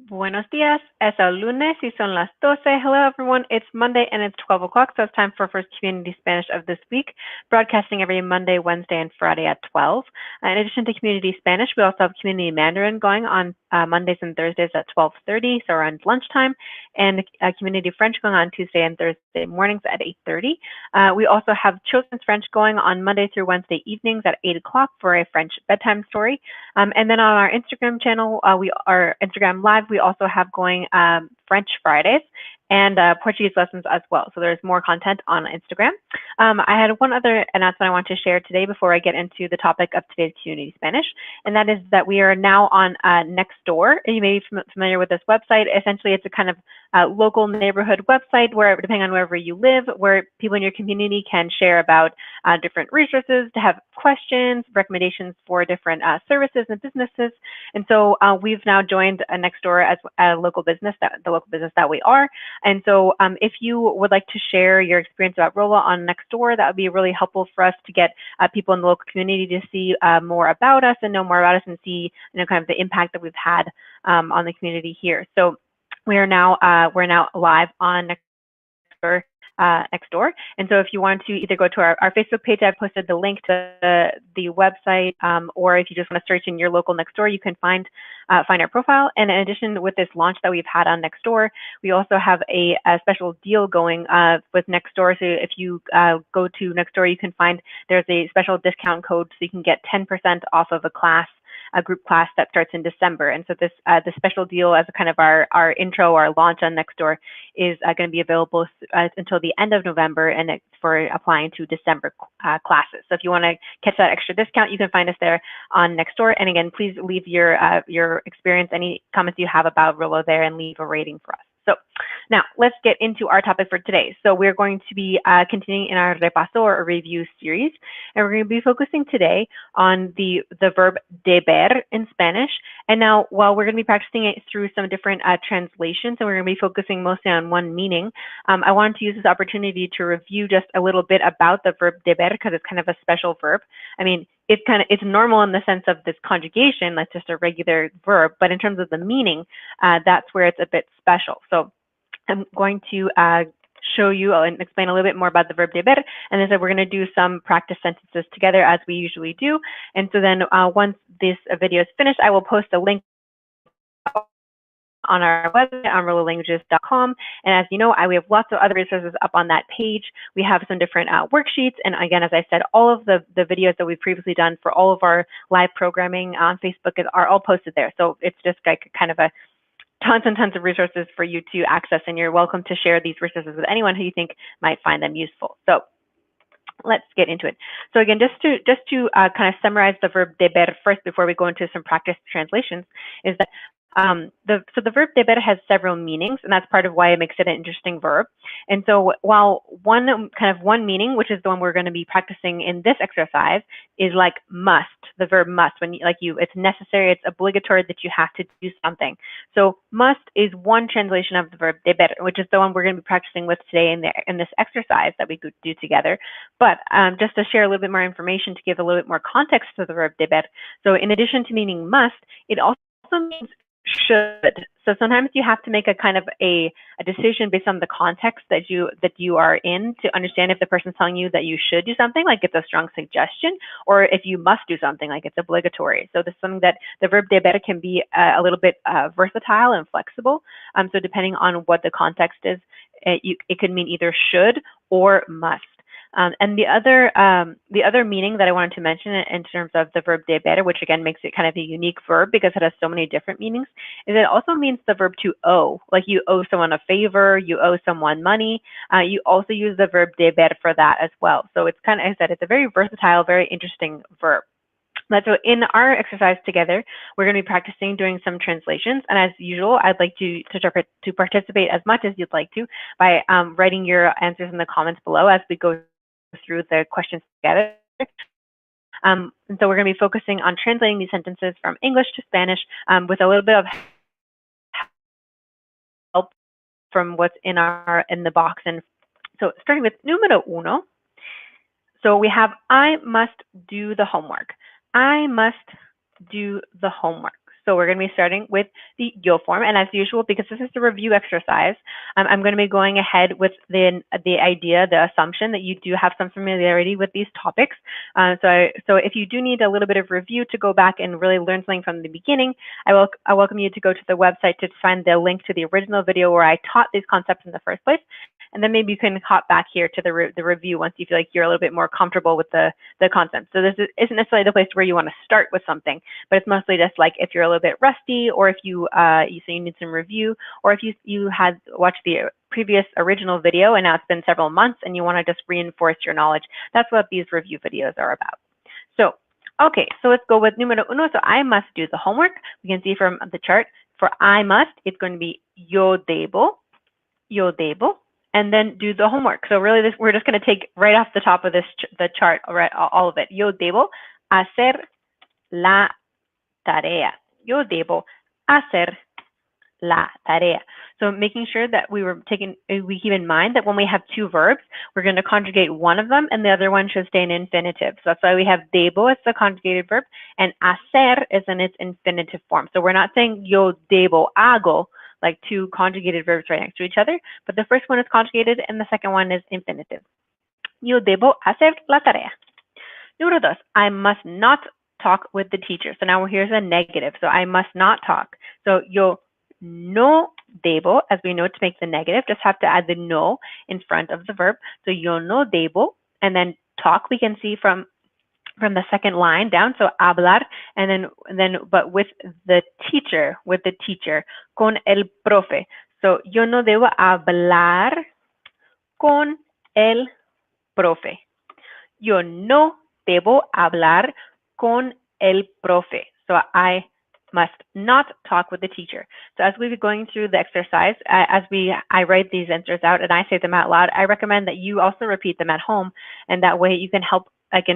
Buenos días, es el lunes y son las 12. Hello everyone, it's Monday and it's 12 o'clock, so it's time for First Community Spanish of this week, broadcasting every Monday, Wednesday, and Friday at 12. In addition to Community Spanish, we also have Community Mandarin going on Mondays and Thursdays at 12:30, so around lunchtime, and Community French going on Tuesday and Thursday mornings at 8:30. We also have Children's French going on Monday through Wednesday evenings at 8 o'clock for a French bedtime story. And then on our Instagram channel, our Instagram Live, we also have going French Fridays and Portuguese lessons as well. So there's more content on Instagram. I had one other announcement I want to share today before I get into the topic of today's Community Spanish, and that is that we are now on Nextdoor. You may be familiar with this website. Essentially, it's a kind of local neighborhood website where, depending on wherever you live, where people in your community can share about different resources, to have questions, recommendations for different services and businesses. And so we've now joined Nextdoor as a local business, the local business that we are. And so if you would like to share your experience about Rola on Nextdoor, that would be really helpful for us to get people in the local community to see more about us and know more about us and see, kind of the impact that we've had on the community here. So we're now live on Nextdoor. And so if you want to either go to our Facebook page, I've posted the link to the website, or if you just want to search in your local Nextdoor, you can find our profile. And in addition, with this launch that we've had on Nextdoor, we also have a special deal going with Nextdoor. So if you go to Nextdoor, you can find there's a special discount code, so you can get 10% off of a group class that starts in December. And so this the special deal as a kind of our intro, our launch on Nextdoor is going to be available until the end of November, and it's for applying to December classes. So if you want to catch that extra discount, you can find us there on Nextdoor. And again, please leave your experience, any comments you have about Rola there, and leave a rating for us. So now let's get into our topic for today. So we're going to be continuing in our Repaso, or review series, and we're going to be focusing today on the verb deber in Spanish. And now, while we're going to be practicing it through some different translations, and we're going to be focusing mostly on one meaning, I wanted to use this opportunity to review just a little bit about the verb deber, because it's kind of a special verb. I mean, it's normal in the sense of this conjugation, that's just a regular verb, but in terms of the meaning, that's where it's a bit special. So I'm going to show you and explain a little bit more about the verb deber, and then we're going to do some practice sentences together as we usually do. And so then once this video is finished, I will post a link on our website on rolalanguages.com. And as you know, we have lots of other resources up on that page. We have some different worksheets. And again, as I said, all of the videos that we've previously done for all of our live programming on Facebook are all posted there. So it's just like kind of a tons and tons of resources for you to access, and you're welcome to share these resources with anyone who you think might find them useful. So let's get into it. So again, just to kind of summarize the verb deber first before we go into some practice translations, is that the verb deber has several meanings, and that's part of why it makes it an interesting verb. And so while one meaning, which is the one we're going to be practicing in this exercise, is like must, the verb must, it's necessary, it's obligatory that you have to do something. So must is one translation of the verb deber, which is the one we're going to be practicing with today in this exercise that we could do together. But just to share a little bit more information, to give a little bit more context to the verb deber. So in addition to meaning must, it also means should. So sometimes you have to make a kind of a decision based on the context that you are in, to understand if the person's telling you that you should do something, like it's a strong suggestion, or if you must do something, like it's obligatory. So this is something that the verb deber can be a little bit versatile and flexible. So depending on what the context is, it could mean either should or must. And the other meaning that I wanted to mention in terms of the verb deber, which again makes it kind of a unique verb because it has so many different meanings, is it also means the verb to owe. Like you owe someone a favor, you owe someone money. You also use the verb deber for that as well. So it's kind of, as I said, it's a very versatile, very interesting verb. But so in our exercise together, we're going to be practicing doing some translations. And as usual, I'd like to participate as much as you'd like to by writing your answers in the comments below as we go through the questions together. And so we're going to be focusing on translating these sentences from English to Spanish with a little bit of help from what's in the box. And so starting with número uno. So we have I must do the homework. I must do the homework. So we're going to be starting with the yo form. And as usual, because this is a review exercise, I'm going to be going ahead with the idea, the assumption that you do have some familiarity with these topics. So if you do need a little bit of review to go back and really learn something from the beginning, I welcome you to go to the website to find the link to the original video where I taught these concepts in the first place. And then maybe you can hop back here to the review once you feel like you're a little bit more comfortable with the concept. So this isn't necessarily the place where you want to start with something, but it's mostly just like if you're a little bit rusty, or if you need some review, or if you had watched the previous original video and now it's been several months and you want to just reinforce your knowledge. That's what these review videos are about. So, okay, so let's go with numero uno. So I must do the homework. We can see from the chart, for I must, it's going to be yo debo, and then do the homework. So really we're just going to take right off the top of the chart, all of it. Yo debo hacer la tarea. Yo debo hacer la tarea. So making sure that we keep in mind that when we have two verbs, we're going to conjugate one of them and the other one should stay in infinitive. So that's why we have debo as the conjugated verb and hacer is in its infinitive form. So we're not saying yo debo hago, like two conjugated verbs right next to each other, but the first one is conjugated and the second one is infinitive. Yo debo hacer la tarea. Número dos, I must not talk with the teacher. So now here's a negative. So I must not talk. So yo no debo, as we know, to make the negative, just have to add the no in front of the verb. So yo no debo, and then talk we can see from the second line down. So hablar, and then but with the teacher, con el profe. So yo no debo hablar con el profe. Yo no debo hablar con el profe. So I must not talk with the teacher. So as we be going through the exercise, I write these answers out and I say them out loud, I recommend that you also repeat them at home, and that way you can help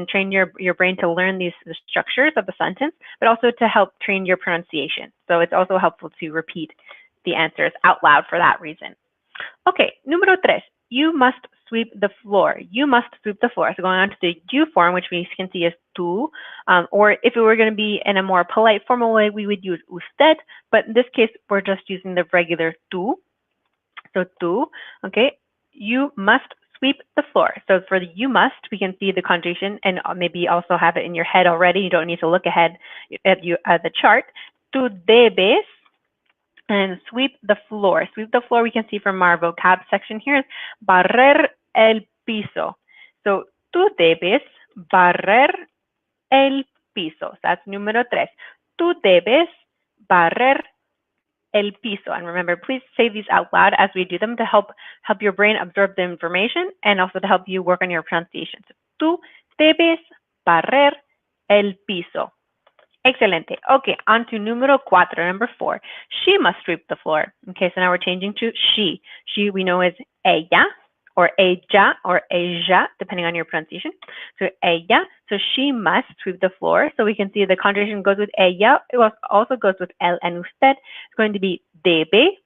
train your brain to learn the structures of the sentence, but also to help train your pronunciation. So it's also helpful to repeat the answers out loud for that reason. Okay, número tres. You must sweep the floor. You must sweep the floor. So going on to the you form, which we can see as tú, or if it were going to be in a more polite, formal way, we would use usted, but in this case, we're just using the regular tú. So tú, okay, you must sweep the floor. So for the you must, we can see the conjugation and maybe also have it in your head already. You don't need to look ahead at the chart. Tú debes, and sweep the floor. Sweep the floor we can see from our vocab section here is barrer el piso. So tú debes barrer el piso. So that's número tres. Tú debes barrer el piso. And remember, please say these out loud as we do them to help your brain absorb the information and also to help you work on your pronunciation. So, tú debes barrer el piso. Excelente. Okay, on to número cuatro, number four. She must sweep the floor. Okay, so now we're changing to she. She we know is ella or ella, depending on your pronunciation. So ella, so she must sweep the floor. So we can see the conjugation goes with ella. It also goes with el and usted. It's going to be debe.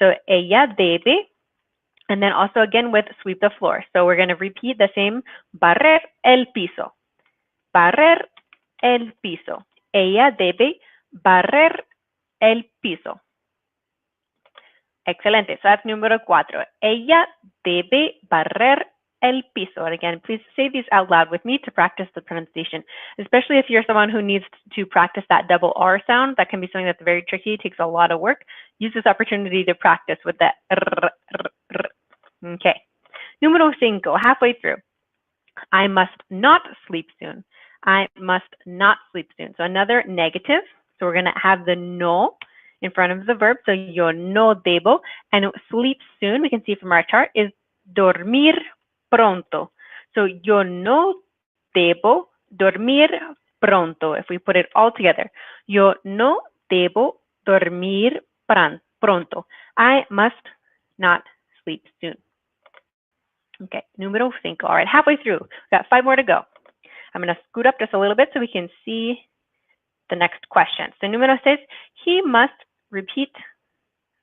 So ella debe. And then also again with sweep the floor. So we're going to repeat the same, barrer el piso. Barrer el piso. Ella debe barrer el piso. Excelente. So that's número cuatro. Ella debe barrer el piso. And again, please say these out loud with me to practice the pronunciation, especially if you're someone who needs to practice that double R sound. That can be something that's very tricky. It takes a lot of work. Use this opportunity to practice with that. Okay. Número cinco, halfway through. I must not sleep soon. I must not sleep soon. So another negative. So we're going to have the no in front of the verb. So yo no debo. And sleep soon, we can see from our chart, is dormir pronto. So yo no debo dormir pronto. If we put it all together. Yo no debo dormir pronto. I must not sleep soon. Okay, número cinco. All right, halfway through. We've got 5 more to go. I'm going to scoot up just a little bit so we can see the next question. So número 6, he must repeat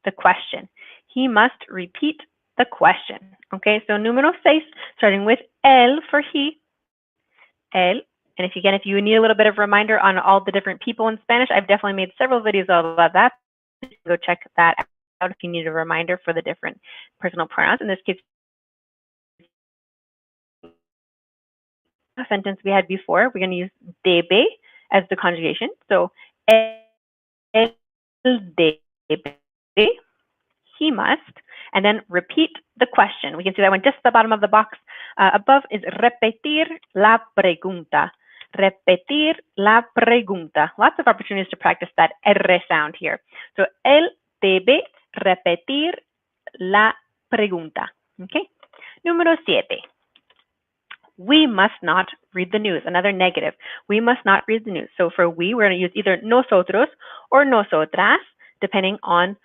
the question. He must repeat the question. Okay, so número 6, starting with él for he. Él And if you need a little bit of reminder on all the different people in Spanish, I've definitely made several videos about that. Go check that out if you need a reminder for the different personal pronouns. In this case, a sentence we had before, we're going to use debe as the conjugation. So, él debe, he must, and then repeat the question. We can see that one just at the bottom of the box above is repetir la pregunta. Repetir la pregunta. Lots of opportunities to practice that R sound here. So, él debe repetir la pregunta. Okay. Número 7. We must not read the news. Another negative. We must not read the news. So for we, we're going to use either nosotros or nosotras, depending on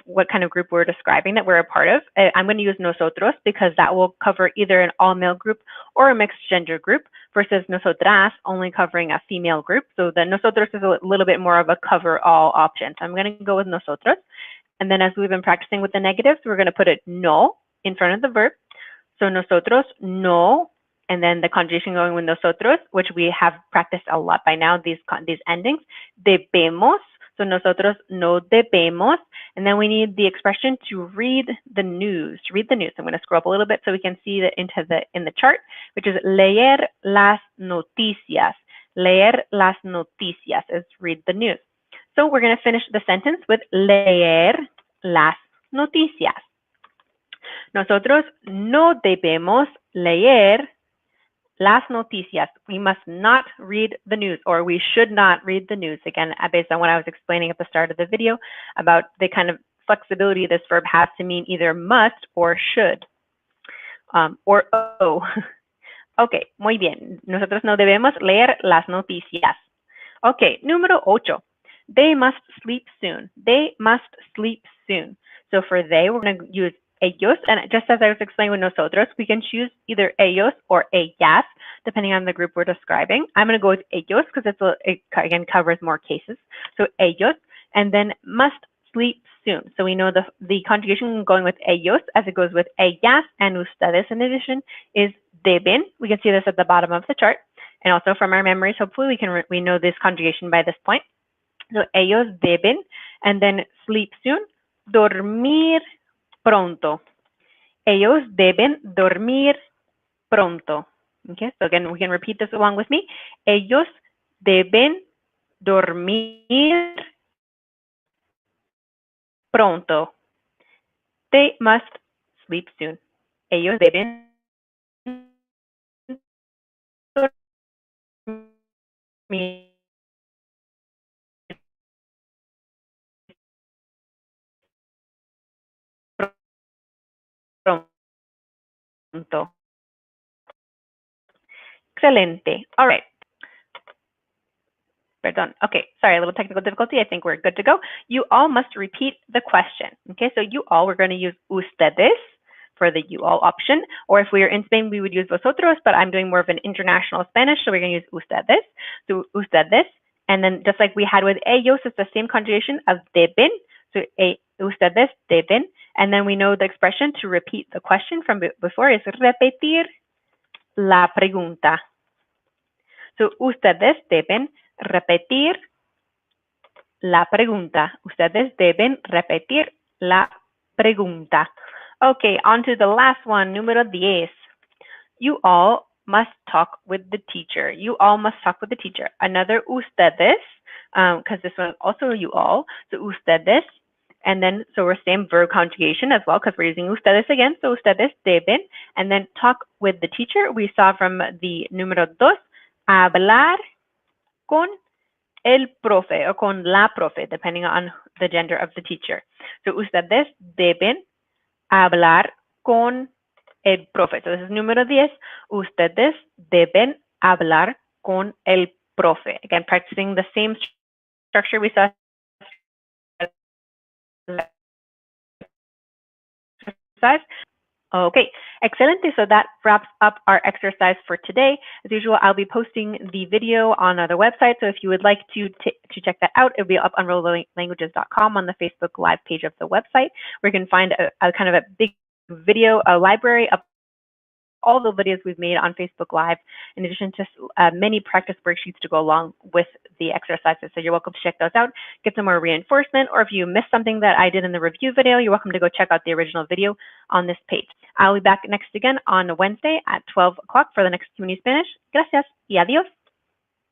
what kind of group we're describing that we're a part of. I'm going to use nosotros because that will cover either an all-male group or a mixed gender group, versus nosotras only covering a female group. So the nosotros is a little bit more of a cover-all option. So I'm going to go with nosotros. And then as we've been practicing with the negatives, we're going to put it no in front of the verb. So nosotros no, and then the conjugation going with nosotros, which we have practiced a lot by now, these endings. Debemos, so nosotros no debemos. And then we need the expression to read the news. Read the news. I'm going to scroll up a little bit so we can see that in the chart, which is leer las noticias. Leer las noticias is read the news. So we're going to finish the sentence with leer las noticias. Nosotros no debemos leer las noticias. We must not read the news, or we should not read the news. Again, based on what I was explaining at the start of the video about the kind of flexibility this verb has to mean either must or should, or oh. Okay, muy bien. Nosotros no debemos leer las noticias. Okay, número 8. They must sleep soon. They must sleep soon. So for they, we're going to use ellos, and just as I was explaining with nosotros, we can choose either ellos or ellas, depending on the group we're describing. I'm going to go with ellos because it again covers more cases. So ellos, and then must sleep soon. So we know the conjugation going with ellos, as it goes with ellas and ustedes in addition, is deben. We can see this at the bottom of the chart, and also from our memories, hopefully we know this conjugation by this point. So ellos deben, and then sleep soon, dormir pronto. Ellos deben dormir pronto. Okay, so again, we can repeat this along with me. Ellos deben dormir pronto. They must sleep soon. Ellos deben dormir pronto. Excelente. All right. Pardon. Okay, sorry, a little technical difficulty. I think we're good to go. You all must repeat the question. Okay, so you all, we're going to use ustedes for the you all option, or if we are in Spain, we would use vosotros, but I'm doing more of an international Spanish, so we're going to use ustedes. So ustedes, and then just like we had with ellos, it's the same conjugation of deben. So ustedes deben, and then we know the expression to repeat the question from before is repetir la pregunta. So ustedes deben repetir la pregunta. Ustedes deben repetir la pregunta. Okay, on to the last one, número 10. You all must talk with the teacher. You all must talk with the teacher. Another ustedes, because this one also you all. So ustedes, and then so we're same verb conjugation as well because we're using ustedes again. So ustedes deben, and then talk with the teacher. We saw from the número 2, hablar con el profe or con la profe, depending on the gender of the teacher. So ustedes deben hablar con el profe. So this is número 10. Ustedes deben hablar con el profe. Again, practicing the same structure we saw. Okay, excelente. So that wraps up our exercise for today. As usual, I'll be posting the video on the website. So if you would like to check that out, it'll be up on rolalanguages.com on the Facebook Live page of the website, where you can find a kind of a big video library of all the videos we've made on Facebook Live, in addition to many practice worksheets to go along with the exercises. So you're welcome to check those out, get some more reinforcement, or if you missed something that I did in the review video, you're welcome to go check out the original video on this page. I'll be back next again on Wednesday at 12 o'clock for the next Community Spanish. Gracias y adiós.